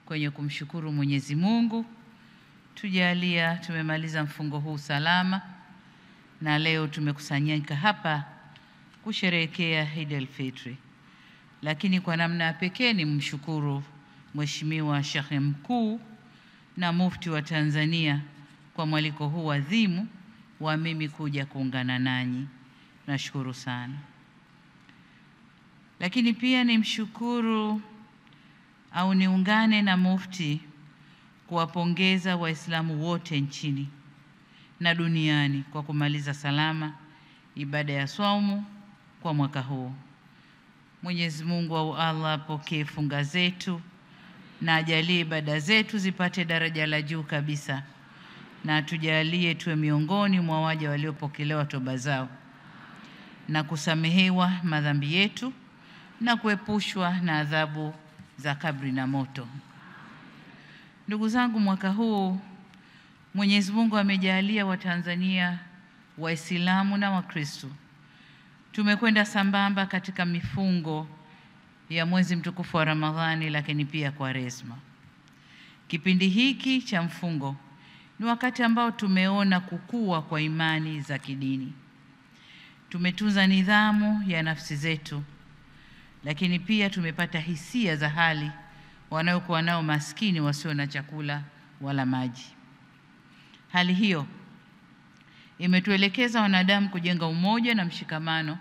kwenye kumshukuru Mwenyezi Mungu. Tujalia tumemaliza mfungo huu salama na leo tumekusanyika hapa kusherehekea Eid al-Fitri. Lakini kwa namna ya pekee ni mshukuru Mheshimiwa Sheikh Mkuu na Mufti wa Tanzania kwa mwaliko huu adhimu wa mimi kuja kuungana nanyi. Nashukuru sana. Lakini pia ni mshukuru au niungane na Mufti kuwapongeza Waislamu wote nchini na duniani kwa kumaliza salama ibada ya swaumu kwa mwaka huu. Mwenyezi Mungu au Allah apokee funga zetu na ajalie ibada zetu zipate daraja la juu kabisa, na tujalie tuwe miongoni mwa waja waliopokelewa toba zao na kusamehewa madhambi yetu na kuepushwa na adhabu za kabri na moto. Ndugu zangu, mwaka huu Mwenyezi Mungu amejalia Watanzania, Waislamu na Wakristo tumekwenda sambamba katika mifungo ya mwezi mtukufu wa Ramadhani, lakini pia Kwaresma. Kipindi hiki cha mfungo ni wakati ambao tumeona kukua kwa imani za kidini. Tumetunza nidhamu ya nafsi zetu, lakini pia tumepata hisia za hali wanaokuwa nao maskini wasio na chakula wala maji. Hali hiyo imetuelekeza wanadamu kujenga umoja na mshikamano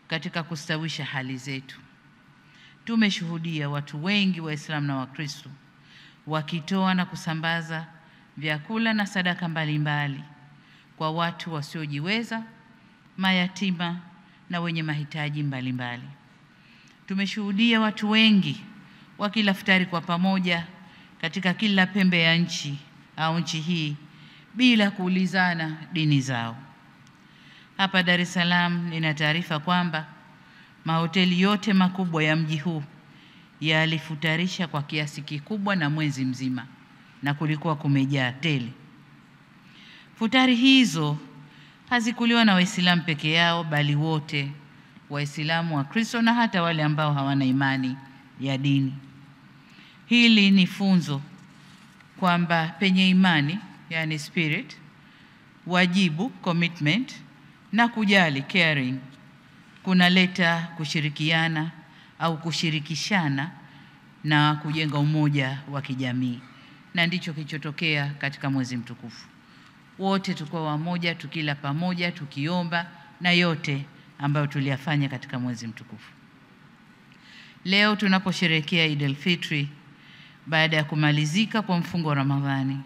katika kustawisha hali zetu. Tumeshuhudia watu wengi Waislamu na Wakristo wakitoa na kusambaza vyakula na sadaka mbalimbali kwa watu wasiojiweza, mayatima na wenye mahitaji mbalimbali. Tumeshuhudia watu wengi wakila iftari kwa pamoja katika kila pembe ya nchi au nchi hii bila kuulizana dini zao. Hapa Dar es Salaam nina taarifa kwamba mahoteli yote makubwa ya mji huu yalifutarisha kwa kiasi kikubwa na mwezi mzima, na kulikuwa kumejaa tele. Futari hizo hazikuliwa na Waislamu peke yao, bali wote, Waislamu, Wakristo na hata wale ambao hawana imani ya dini. Hili ni funzo kwamba penye imani, yani spirit, wajibu, commitment, na kujali, caring, kunaleta kushirikiana au kushirikishana na kujenga umoja wa kijamii. Na ndicho kilichotokea katika mwezi mtukufu. Wote tulikuwa wamoja, tukila pamoja, tukiomba na yote ambayo tuliyafanya katika mwezi mtukufu. Leo tunaposherehekea Eid al-Fitri baada ya kumalizika kwa mfungo wa Ramadhani,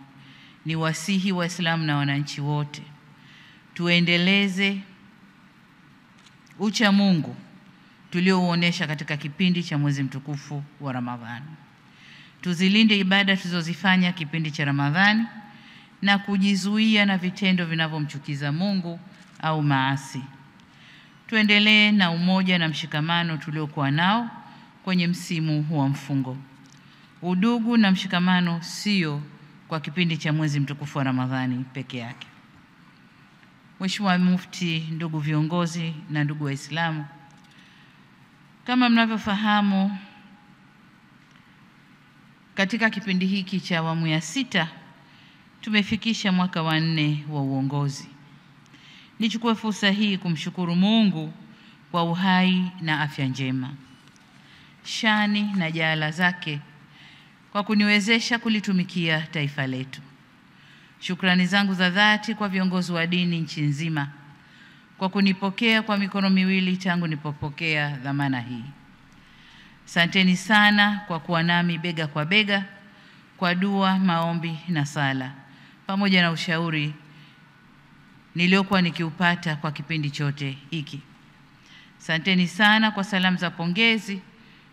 ni wasihi Waislamu na wananchi wote tuendeleze ucha Mungu tuliouonesha katika kipindi cha mwezi mtukufu wa Ramadhani. Tuzilinde ibada tulizozifanya kipindi cha Ramadhani na kujizuia na vitendo vinavyomchukiza Mungu au maasi. Tuendelee na umoja na mshikamano tuliokuwa nao kwenye msimu wa mfungo. Udugu na mshikamano sio kwa kipindi cha mwezi mtukufu wa Ramadhani peke yake. Mheshimiwa Mufti, ndugu viongozi na ndugu Waislamu, kama mnavyofahamu, katika kipindi hiki cha awamu ya 6 tumefikisha mwaka wa 4 wa uongozi. Nichukue fursa hii kumshukuru Mungu kwa uhai na afya njema, shani na jaala zake kwa kuniwezesha kulitumikia taifa letu. Shukrani zangu za dhati kwa viongozi wa dini nchi nzima kwa kunipokea kwa mikono miwili tangu nipopokea dhamana hii. Asanteni sana kwa kuwa nami bega kwa bega kwa dua, maombi na sala, pamoja na ushauri niliokuwa nikiupata kwa kipindi chote hiki. Asanteni sana kwa salamu za pongezi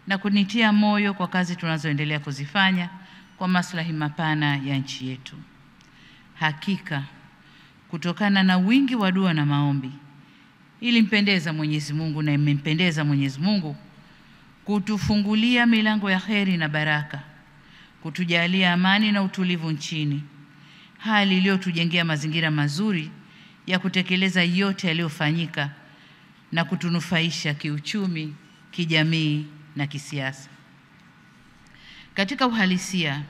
na kunitia moyo kwa kazi tunazoendelea kuzifanya kwa maslahi mapana ya nchi yetu. Hakika kutokana na wingi wa dua na maombi ilimpendeza Mwenyezi Mungu na imempendeza Mwenyezi Mungu kutufungulia milango ya kheri na baraka, kutujalia amani na utulivu nchini, hali iliyotujengea mazingira mazuri ya kutekeleza yote yaliyofanyika na kutunufaisha kiuchumi, kijamii na kisiasa. Katika uhalisia,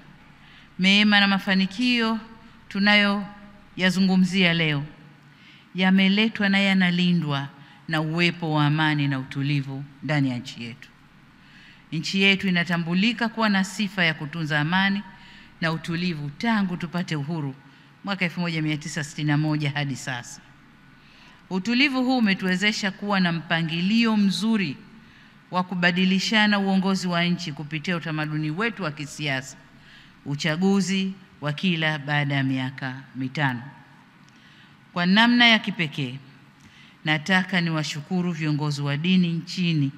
mema na mafanikio tunayoyazungumzia leo yameletwa na yanalindwa na uwepo wa amani na utulivu ndani ya nchi yetu. Nchi yetu inatambulika kuwa na sifa ya kutunza amani na utulivu tangu tupate uhuru mwaka 1961 hadi sasa. Utulivu huu umetuwezesha kuwa na mpangilio mzuri wa kubadilishana uongozi wa nchi kupitia utamaduni wetu wa kisiasa, uchaguzi wa kila baada ya miaka mitano. Kwa namna ya kipekee, nataka niwashukuru viongozi wa dini nchini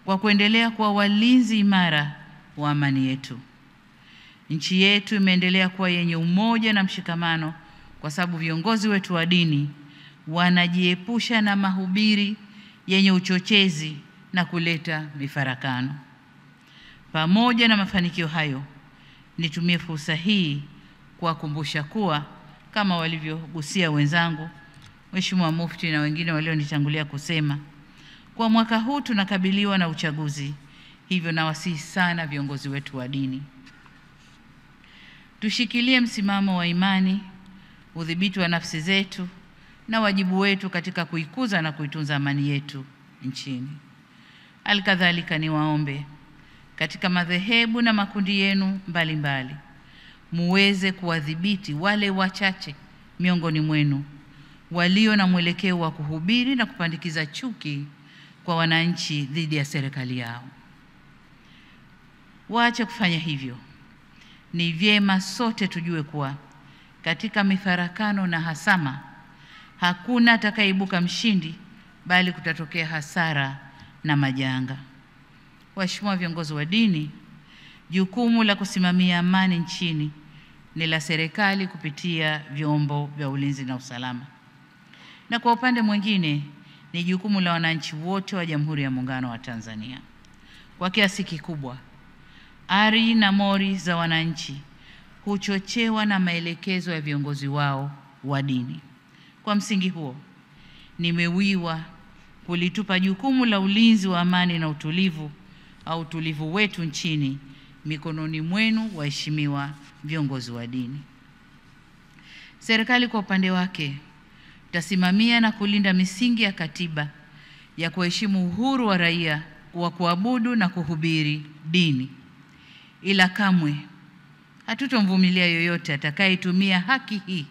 kwa kuendelea kuwa walinzi imara wa amani yetu. Nchi yetu imeendelea kuwa yenye umoja na mshikamano kwa sababu viongozi wetu wa dini wanajiepusha na mahubiri yenye uchochezi na kuleta mifarakano. Pamoja na mafanikio hayo, nitumie fursa hii kuwakumbusha kuwa kama walivyogusia wenzangu, Mheshimiwa Mufti na wengine walionitangulia kusema, kwa mwaka huu tunakabiliwa na uchaguzi. Hivyo nawasihi sana viongozi wetu wa dini, tushikilie msimamo wa imani, udhibiti wa nafsi zetu na wajibu wetu katika kuikuza na kuitunza amani yetu nchini. Alikadhalika niwaombe katika madhehebu na makundi yenu mbalimbali muweze kuwadhibiti wale wachache miongoni mwenu walio na mwelekeo wa kuhubiri na kupandikiza chuki kwa wananchi dhidi ya serikali yao. Waache kufanya hivyo. Ni vyema sote tujue kuwa katika mifarakano na hasama hakuna atakayeibuka mshindi, bali kutatokea hasara na majanga. Waheshimiwa viongozi wa dini, jukumu la kusimamia amani nchini ni la serikali kupitia vyombo vya ulinzi na usalama, na kwa upande mwingine ni jukumu la wananchi wote wa Jamhuri ya Muungano wa Tanzania. Kwa kiasi kikubwa, ari na mori za wananchi huchochewa na maelekezo ya viongozi wao wa dini. Kwa msingi huo, nimewiwa kulitupa jukumu la ulinzi wa amani na utulivu wetu nchini mikononi mwenu, waheshimiwa viongozi wa dini. Serikali kwa upande wake tasimamia na kulinda misingi ya katiba ya kuheshimu uhuru wa raia wa kuabudu na kuhubiri dini, ila kamwe hatutomvumilia yoyote atakayetumia haki hii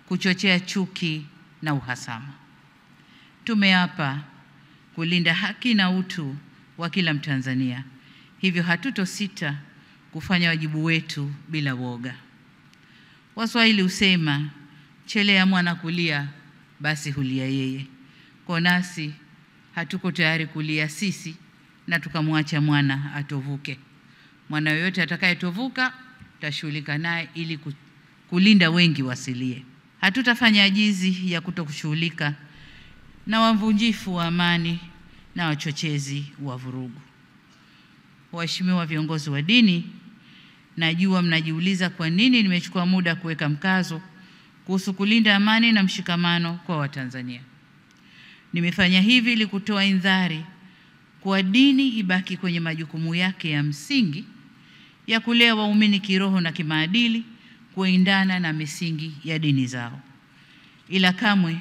kuchochea chuki na uhasama. Tumeapa kulinda haki na utu wa kila Mtanzania, hivyo hatutosita kufanya wajibu wetu bila woga. Waswahili husema, chelea mwana kulia basi hulia yeye. Kwa nasi hatuko tayari kulia sisi na tukamwacha mwana atovuke. Mwana yoyote atakayetovuka tashughulika naye ili kulinda wengi wasilie. Hatutafanya ajizi ya kutokushughulika na wavunjifu wa amani na wachochezi wa vurugu. Waheshimiwa viongozi wa dini, najua mnajiuliza kwa nini nimechukua muda kuweka mkazo kuhusu kulinda amani na mshikamano kwa Watanzania. Nimefanya hivi ili kutoa indhari kwa dini ibaki kwenye majukumu yake ya msingi ya kulea waumini kiroho na kimaadili kuendana na misingi ya dini zao. Ila kamwe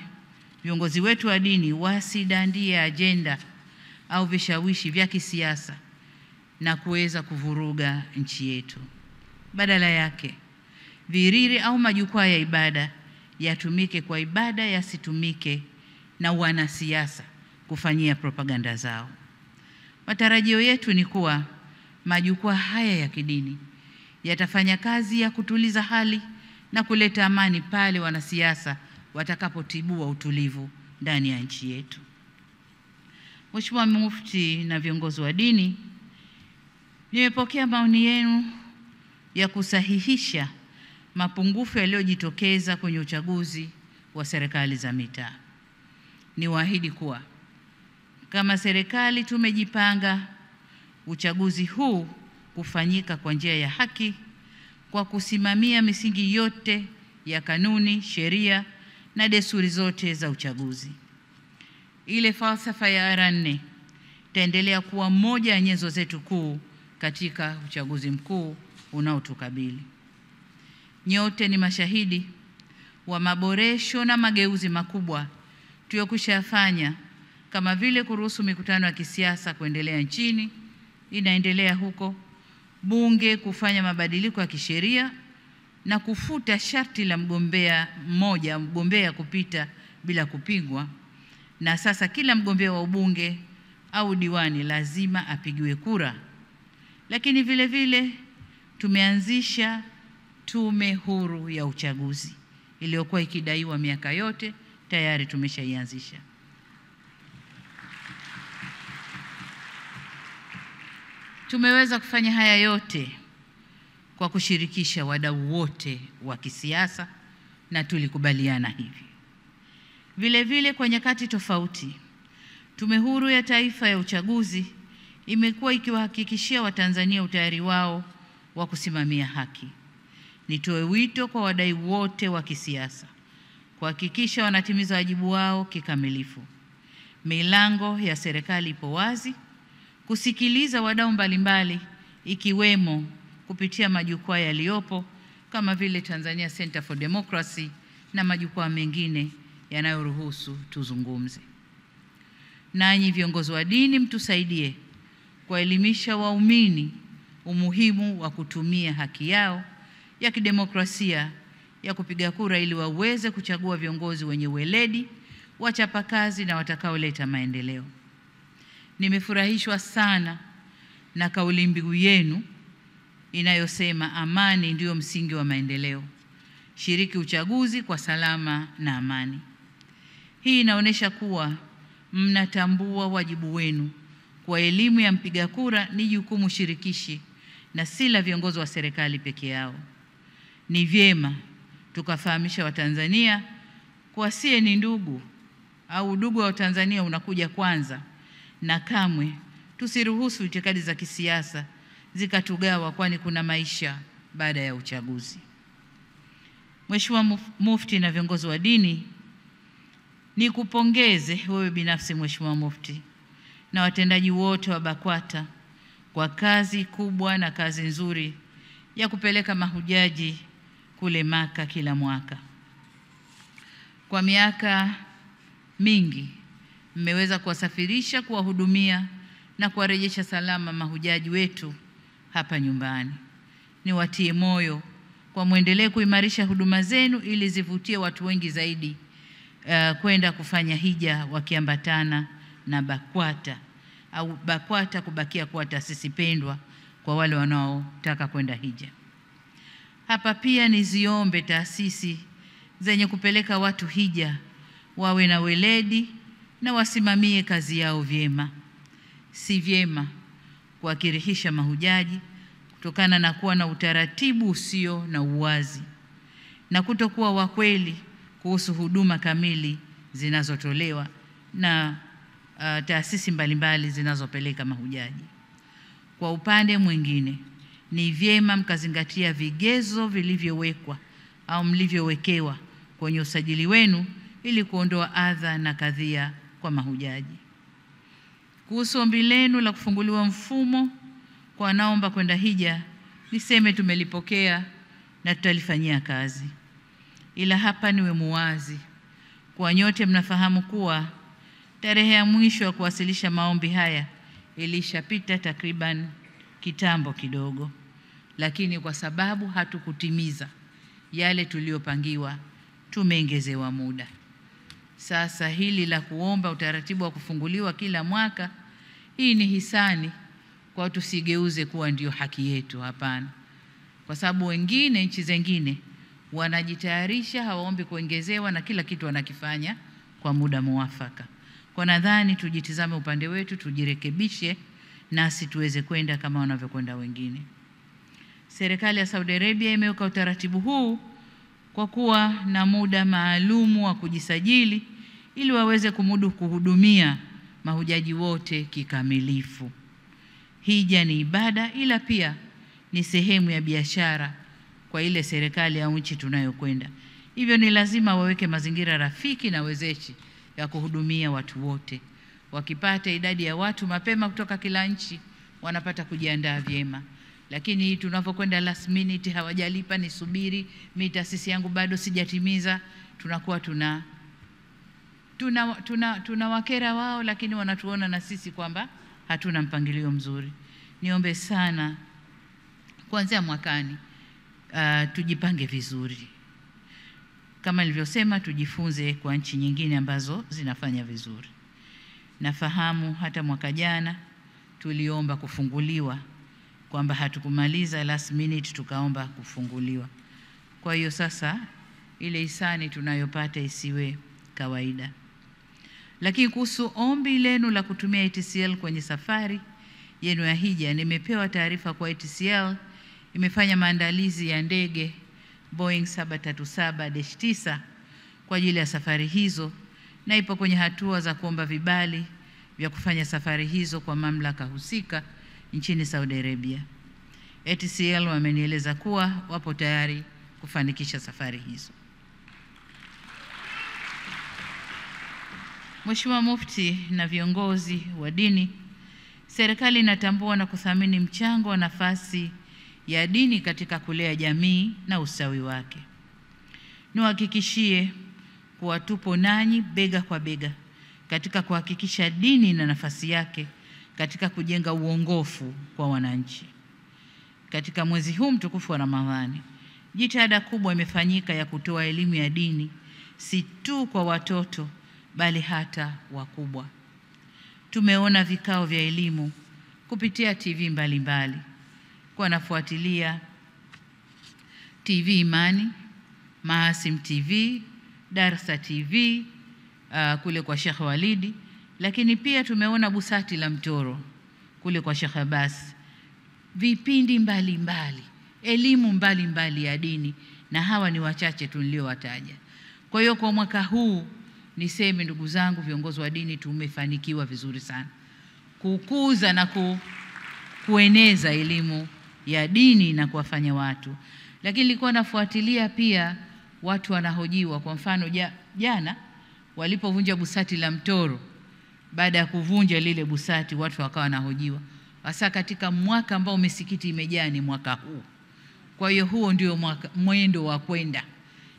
viongozi wetu wa dini wasidandie ajenda au vishawishi vya kisiasa na kuweza kuvuruga nchi yetu. Badala yake, viriri au majukwaa ya ibada yatumike kwa ibada, yasitumike na wanasiasa kufanyia propaganda zao. Matarajio yetu ni kuwa majukwaa haya ya kidini yatafanya kazi ya kutuliza hali na kuleta amani pale wanasiasa watakapotibua utulivu ndani ya nchi yetu. Mheshimiwa Mufti na viongozi wa dini, nimepokea maoni yenu ya kusahihisha mapungufu yaliyojitokeza kwenye uchaguzi wa serikali za mitaa. Niwaahidi kuwa kama serikali tumejipanga uchaguzi huu kufanyika kwa njia ya haki kwa kusimamia misingi yote ya kanuni, sheria na desturi zote za uchaguzi. Ile falsafa ya R4 itaendelea kuwa moja ya nyenzo zetu kuu katika uchaguzi mkuu unaotukabili. Nyote ni mashahidi wa maboresho na mageuzi makubwa tuliyokushafanya, kama vile kuruhusu mikutano ya kisiasa kuendelea nchini, inaendelea huko, bunge kufanya mabadiliko ya kisheria na kufuta sharti la mgombea kupita bila kupingwa, na sasa kila mgombea wa ubunge au diwani lazima apigiwe kura. Lakini vile vile tumeanzisha tume huru ya uchaguzi iliyokuwa ikidaiwa miaka yote, tayari tumeshaianzisha. Tumeweza kufanya haya yote kwa kushirikisha wadau wote wa kisiasa, na tulikubaliana hivi. Vile vile kwa nyakati tofauti, Tume Huru ya Taifa ya Uchaguzi imekuwa ikiwahakikishia Watanzania utayari wao wa kusimamia haki. Nitoe wito kwa wadau wote wa kisiasa kuhakikisha wanatimiza wajibu wao kikamilifu. Milango ya serikali ipo wazi kusikiliza wadau mbalimbali, ikiwemo kupitia majukwaa yaliyopo kama vile Tanzania Center for Democracy na majukwaa mengine yanayoruhusu tuzungumze. Nanyi viongozi wa dini, mtusaidie kuelimisha waumini umuhimu wa kutumia haki yao ya kidemokrasia ya kupiga kura ili waweze kuchagua viongozi wenye weledi, wachapakazi na watakaoleta maendeleo. Nimefurahishwa sana na kauli mbiu yenu inayosema amani ndiyo msingi wa maendeleo. Shiriki uchaguzi kwa salama na amani. Hii inaonyesha kuwa mnatambua wajibu wenu kwa elimu ya mpiga kura ni jukumu shirikishi na si la viongozi wa serikali peke yao. Ni vyema tukafahamisha Watanzania kwa sie ni ndugu, au udugu wa Tanzania unakuja kwanza, na kamwe tusiruhusu itikadi za kisiasa zikatugawa, kwani kuna maisha baada ya uchaguzi. Mheshimiwa Mufti na viongozi wa dini, nikupongeze wewe binafsi Mheshimiwa Mufti na watendaji wote wa BAKWATA kwa kazi kubwa na kazi nzuri ya kupeleka mahujaji kule Maka kila mwaka. Kwa miaka mingi mmeweza kuwasafirisha, kuwahudumia na kuwarejesha salama mahujaji wetu hapa nyumbani. Niwatie moyo kwa muendelee kuimarisha huduma zenu ili zivutie watu wengi zaidi kwenda kufanya hija wakiambatana na BAKWATA, au BAKWATA kubakia kuwa taasisi pendwa kwa wale wanaotaka kwenda hija. Hapa pia niziombe taasisi zenye kupeleka watu hija wawe na weledi na wasimamie kazi yao vyema. Si vyema kuwakirihisha mahujaji kutokana na kuwa na utaratibu usio na uwazi na kutokuwa wa kweli kuhusu huduma kamili zinazotolewa na taasisi mbalimbali zinazopeleka mahujaji. Kwa upande mwingine, ni vyema mkazingatia vigezo vilivyowekwa au mlivyowekewa kwenye usajili wenu ili kuondoa adha na kadhia kwa mahujaji. Kuhusu ombi lenu la kufunguliwa mfumo kwa wanaomba kwenda hija, niseme tumelipokea na tutalifanyia kazi. Ila hapa niwe muwazi kwa nyote, mnafahamu kuwa tarehe ya mwisho ya kuwasilisha maombi haya ilishapita takriban kitambo kidogo, lakini kwa sababu hatukutimiza yale tuliyopangiwa tumeongezewa muda. Sasa hili la kuomba utaratibu wa kufunguliwa kila mwaka, hii ni hisani, kwa tusigeuze kuwa ndio haki yetu. Hapana, kwa sababu wengine, nchi zingine wanajitayarisha, hawaombi kuongezewa na kila kitu wanakifanya kwa muda muafaka. Kwa nadhani tujitizame upande wetu, tujirekebishe nasi tuweze kwenda kama wanavyokwenda wengine. Serikali ya Saudi Arabia imeweka utaratibu huu kwa kuwa na muda maalumu wa kujisajili ili waweze kumudu kuhudumia mahujaji wote kikamilifu. Hija ni ibada, ila pia ni sehemu ya biashara kwa ile serikali au nchi tunayokwenda. Hivyo ni lazima waweke mazingira rafiki na wezeshi ya kuhudumia watu wote. Wakipata idadi ya watu mapema kutoka kila nchi, wanapata kujiandaa vyema. Lakini tunapokwenda last minute, hawajalipa, nisubiri, mimi taasisi yangu bado sijatimiza, tunakuwa tunawakera wao, lakini wanatuona na sisi kwamba hatuna mpangilio mzuri. Niombe sana kuanzia mwakani tujipange vizuri. Kama nilivyosema, tujifunze kwa nchi nyingine ambazo zinafanya vizuri. Nafahamu hata mwaka jana tuliomba kufunguliwa, kwamba hatukumaliza last minute tukaomba kufunguliwa. Kwa hiyo sasa ile hisani tunayopata isiwe kawaida. Lakini kuhusu ombi lenu la kutumia ATCL kwenye safari yenu ya hija, nimepewa taarifa kwa ATCL imefanya maandalizi ya ndege Boeing 737-9 kwa ajili ya safari hizo, na ipo kwenye hatua za kuomba vibali vya kufanya safari hizo kwa mamlaka husika nchini Saudi Arabia. ATCL wamenieleza kuwa wapo tayari kufanikisha safari hizo. Mheshimiwa Mufti na viongozi wa dini, serikali inatambua na kuthamini mchango wa nafasi ya dini katika kulea jamii na ustawi wake. Niwahakikishie kuwa tupo nanyi bega kwa bega katika kuhakikisha dini na nafasi yake katika kujenga uongofu kwa wananchi. Katika mwezi huu mtukufu wa Ramadhani, jitihada kubwa imefanyika ya kutoa elimu ya dini si tu kwa watoto bali hata wakubwa. Tumeona vikao vya elimu kupitia TV mbalimbali. Kwa nafuatilia TV Imani, Maasim TV, Darsa TV, kule kwa Sheikh Walidi, lakini pia tumeona Busati la Mtoro kule kwa Sheikh Abbas. Vipindi mbalimbali, elimu mbalimbali ya dini, na hawa ni wachache tu niliowataja. Kwa hiyo kwa mwaka huu niseme, ndugu zangu viongozi wa dini, tumefanikiwa vizuri sana kukuza na kueneza elimu ya dini na kuwafanya watu. Lakini nilikuwa nafuatilia pia watu wanahojiwa. Kwa mfano jana walipovunja Busati la Mtoro, baada ya kuvunja lile busati watu wakawa wanahojiwa. Hasa katika mwaka ambao misikiti imejaa ni mwaka huu. Kwa hiyo huo ndio mwendo wa kwenda.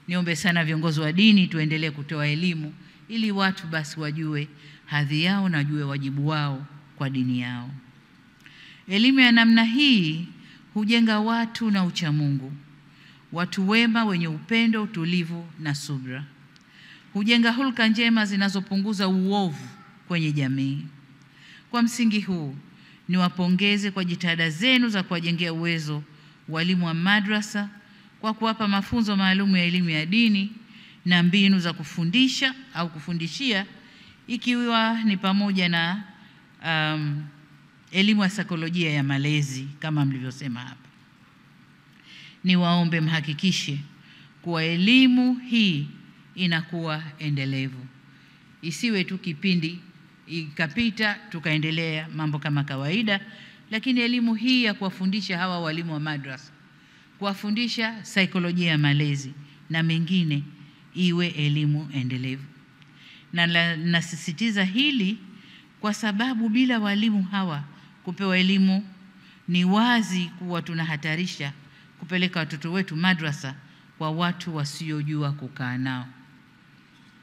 Niombe sana viongozi wa dini tuendelee kutoa elimu ili watu basi wajue hadhi yao na wajue wajibu wao kwa dini yao. Elimu ya namna hii hujenga watu na uchamungu, watu wema wenye upendo, utulivu na subra. Hujenga hulka njema zinazopunguza uovu kwenye jamii. Kwa msingi huu, niwapongeze kwa jitihada zenu za kuwajengea uwezo walimu wa madrasa kwa kuwapa mafunzo maalum ya elimu ya dini na mbinu za kufundisha au kufundishia, ikiwa ni pamoja na elimu ya saikolojia ya malezi kama mlivyosema hapa. Niwaombe mhakikishe kuwa elimu hii inakuwa endelevu. Isiwe tu kipindi ikapita tukaendelea mambo kama kawaida, lakini elimu hii ya kuwafundisha hawa walimu wa madrasa, kuwafundisha saikolojia ya malezi na mengine, iwe elimu endelevu. Na nasisitiza hili kwa sababu bila walimu hawa kupewa elimu, ni wazi kuwa tunahatarisha kupeleka watoto wetu madrasa kwa watu wasiojua kukaa nao.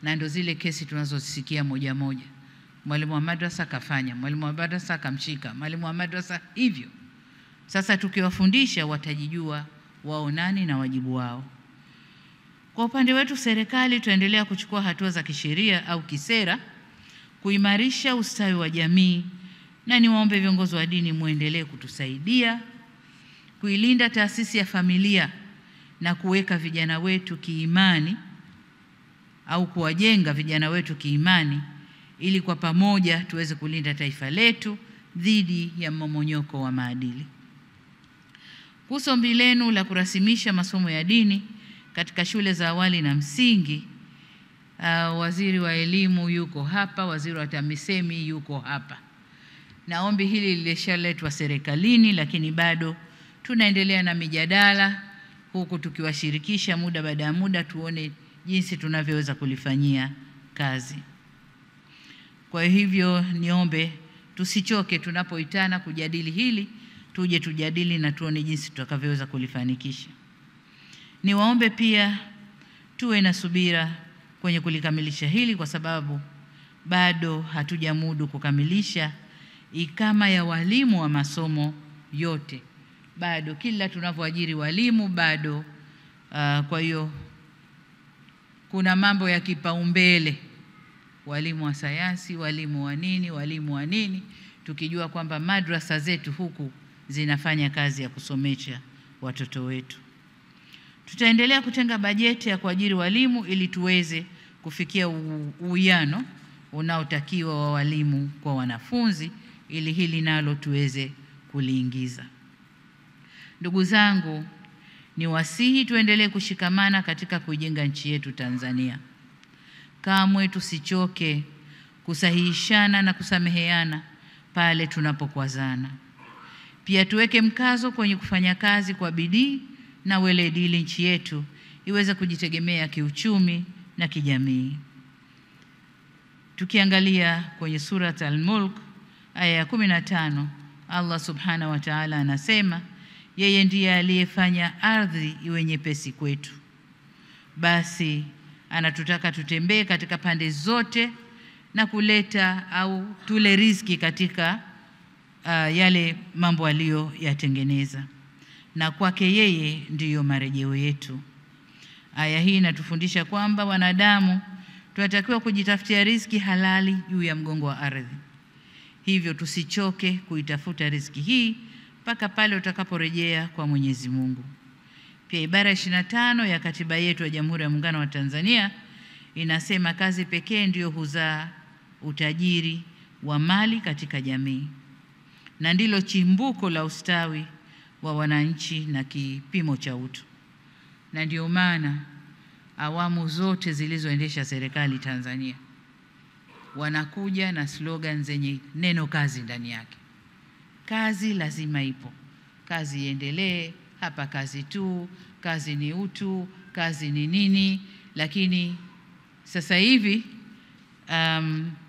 Na ndio zile kesi tunazosikia moja moja. Mwalimu wa madrasa kafanya, mwalimu wa madrasa kamshika, mwalimu wa madrasa hivyo. Sasa tukiwafundisha watajijua wao nani na wajibu wao. Kwa upande wetu serikali tuendelea kuchukua hatua za kisheria au kisera kuimarisha ustawi wa jamii, na niwaombe viongozi wa dini muendelee kutusaidia kuilinda taasisi ya familia na kuweka vijana wetu kiimani au kuwajenga vijana wetu kiimani, ili kwa pamoja tuweze kulinda taifa letu dhidi ya mmomonyoko wa maadili. Kuhusu ombi lenu la kurasimisha masomo ya dini katika shule za awali na msingi, waziri wa elimu yuko hapa, waziri wa TAMISEMI yuko hapa. Na ombi hili lilishaletwa serikalini, lakini bado tunaendelea na mijadala huku tukiwashirikisha muda baada ya muda, tuone jinsi tunavyoweza kulifanyia kazi. Kwa hivyo niombe tusichoke tunapoitana kujadili hili, tuje tujadili na tuone jinsi tutakavyoweza kulifanikisha. Niwaombe pia tuwe na subira kwenye kulikamilisha hili, kwa sababu bado hatujamudu kukamilisha ikama ya walimu wa masomo yote. Bado kila tunavyoajiri walimu bado kwa hiyo kuna mambo ya kipaumbele, walimu wa sayansi, walimu wa nini, tukijua kwamba madrasa zetu huku zinafanya kazi ya kusomesha watoto wetu. Tutaendelea kutenga bajeti ya kuajiri walimu ili tuweze kufikia uwiano unaotakiwa wa walimu kwa wanafunzi, ili hili nalo tuweze kuliingiza. Ndugu zangu, ni wasihi tuendelee kushikamana katika kujenga nchi yetu Tanzania. Kamwe tusichoke kusahihishana na kusameheana pale tunapokwazana. Pia tuweke mkazo kwenye kufanya kazi kwa bidii na weledi ili nchi yetu iweze kujitegemea kiuchumi na kijamii. Tukiangalia kwenye Surat Al-Mulk aya ya 15, Allah Subhanahu wa Ta'ala anasema yeye ndiye aliyefanya ardhi iwe nyepesi kwetu. Basi anatutaka tutembee katika pande zote na kuleta au tule riziki katika yale mambo aliyoyatengeneza, na kwake yeye ndiyo marejeo yetu. Aya hii inatufundisha kwamba wanadamu tunatakiwa kujitafutia riziki halali juu ya mgongo wa ardhi. Hivyo tusichoke kuitafuta riziki hii mpaka pale utakaporejea kwa Mwenyezi Mungu. Pia ibara 25 ya katiba yetu ya Jamhuri ya Muungano wa Tanzania inasema kazi pekee ndiyo huzaa utajiri wa mali katika jamii, na ndilo chimbuko la ustawi wa wananchi na kipimo cha utu. Na ndio maana awamu zote zilizoendesha serikali Tanzania wanakuja na slogan zenye neno kazi ndani yake. Kazi lazima ipo, kazi iendelee, hapa kazi tu, kazi ni utu, kazi ni nini. Lakini sasa hivi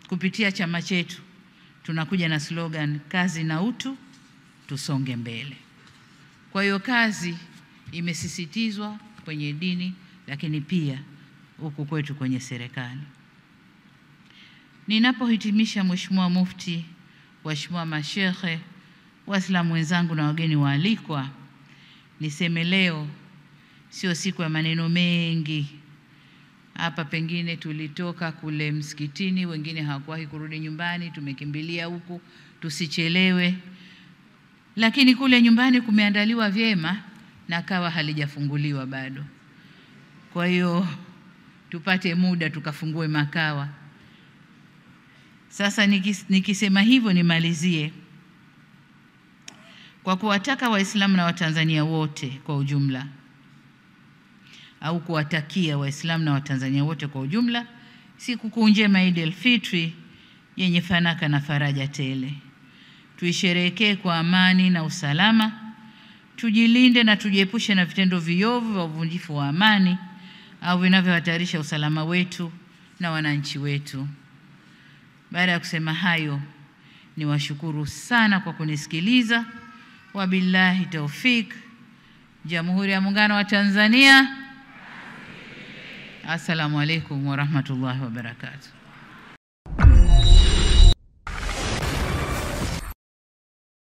kupitia chama chetu tunakuja na slogan kazi na utu, tusonge mbele. Kwa hiyo kazi imesisitizwa kwenye dini, lakini pia huku kwetu kwenye serikali. Ninapohitimisha, Mheshimiwa Mufti, waheshimiwa mashekhe, Waislamu wenzangu na wageni waalikwa, niseme leo sio siku ya maneno mengi. Hapa pengine tulitoka kule msikitini, wengine hawakuwahi kurudi nyumbani, tumekimbilia huku tusichelewe. Lakini kule nyumbani kumeandaliwa vyema na kawa halijafunguliwa bado. Kwa hiyo tupate muda tukafungue makawa. Sasa nikisema hivyo nimalizie kwa kuwataka Waislamu na Watanzania wote kwa ujumla, au kuwatakia Waislamu na Watanzania wote kwa ujumla sikukuu njema Eid al-Fitri yenye fanaka na faraja tele. Tuisherehekee kwa amani na usalama, tujilinde na tujiepushe na vitendo viovu vya uvunjifu wa amani au vinavyohatarisha usalama wetu na wananchi wetu. Baada ya kusema hayo, niwashukuru sana kwa kunisikiliza. Wabillahi taufik. Jamhuri ya Muungano wa Tanzania. Assalamu alaikum wa rahmatullahi wa barakatuh.